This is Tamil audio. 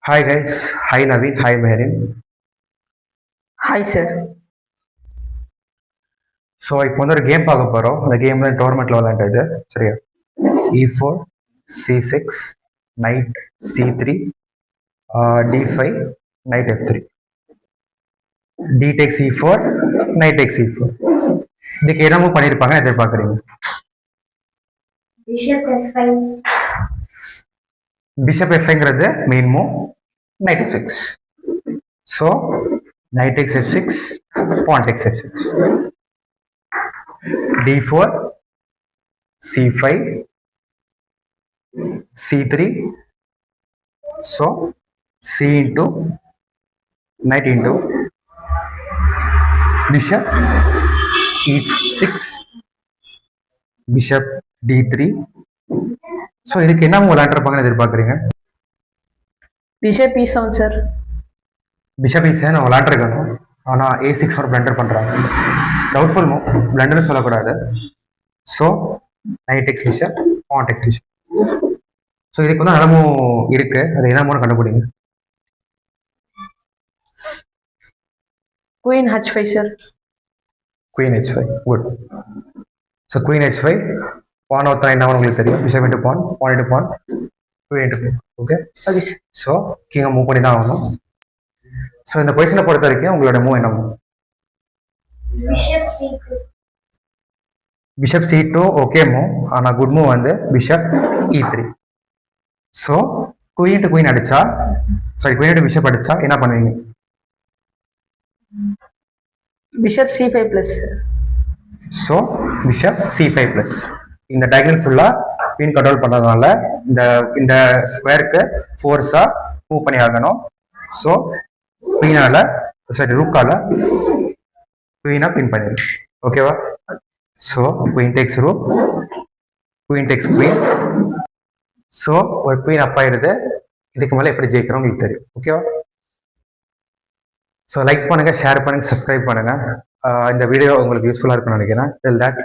Hi guys, hi Naveen, hi Meherin. Hi sir. So இப்போ வந்து ஒரு கேம் பார்க்க போகிறோம். அந்த கேமில் டோர்னமெண்ட்டில் விளையாண்டது சரியா? E4, C6, knight C3, D5, knight F3, D takes E4, knight takes E4. இதுக்கு என்ன மூவ் பண்ணியிருப்பாங்க எதிர்பார்க்குறீங்க? பிஷப் F5ங்கிறது main move, knight F6. So knight takes F6, pawn takes F6. D4, C5, C3. So C into knight into bishop E6, bishop D3. So இதுக்கு என்ன விளையாண்டுருப்பாங்கன்னு எதிர்பார்க்குறீங்க? Bishop E7 sir. Bishop E7 நான் விளையாண்டுருக்கணும், ஆனால் A6 ஒரு பிளண்டர் பண்ணுறாங்க. டவுட்ஃபுல் மூவ், பிளண்டர்னு சொல்லக்கூடாது. So knight takes bishop, pawn takes bishop. So இதுக்கு வந்து நல்ல மூவ் இருக்கு, அது என்ன மூணு கண்டுபிடிங்க. Queen H5 sir. Queen H5, good. So queen H5, pawn ஒருத்தா என்ன உங்களுக்கு தெரியும், bishop into pawn, pawn into pawn, queen into pawn. Okay okay. So கிங்கை மூவ் பண்ணி தான் ஆகணும். ஸோ இந்த பொசிஷனை பொறுத்த வரைக்கும் உங்களோட மூவ் என்ன move? Bishop C2 okay move, ஆனால் குட் மூவ் வந்து bishop E3. So queen to queen அடிச்சா, சாரி குயின் டு பிஷப் அடிச்சா என்ன பண்ணுவீங்க? Bishop C5 plus. So bishop C5 plus. இந்த டயகனல் ஃபுல்லா குயின் கண்ட்ரோல் பண்றதுனால இந்த ஸ்கொயருக்கு ஃபோர்ஸா மூவ் பண்ணி ஆகணும். ஸோ குயினால சாரி ரூக்கால குயினா பின் பண்ணிடு. ஓகேவா? So queen tax rook, queen tax queen. So ஒரு குயின் அப் ஆயிடுது. இதுக்கு மேலே எப்படி ஜெயிக்கிறோம் உங்களுக்கு தெரியும். ஓகேவா? ஸோ லைக் பண்ணுங்க, ஷேர் பண்ணுங்க, சப்ஸ்கிரைப் பண்ணுங்க. இந்த வீடியோ உங்களுக்கு யூஸ்ஃபுல்லாக இருக்கும்னு நினைக்கிறேன். டில் தட்